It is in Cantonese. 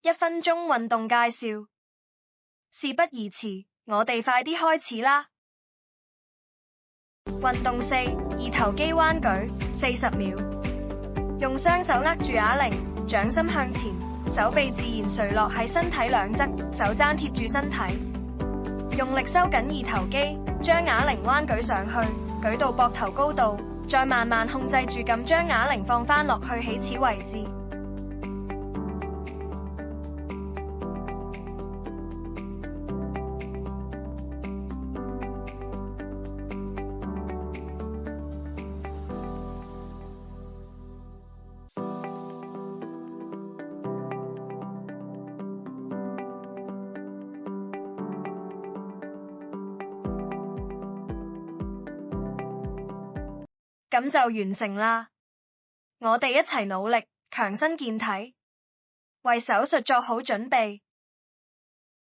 1分鐘運動介紹。事不宜遲，我哋快啲開始啦！運動4：二頭肌彎舉，40秒。用雙手握住啞鈴，掌心向前，手臂自然垂落喺身體兩側，手踭貼住身體，用力收緊二頭肌，將啞鈴彎舉上去，舉到膊頭高度，再慢慢控制住咁將啞鈴放返落去起始位置。咁就完成啦！我哋一齊努力，強身健體，為手術作好準備。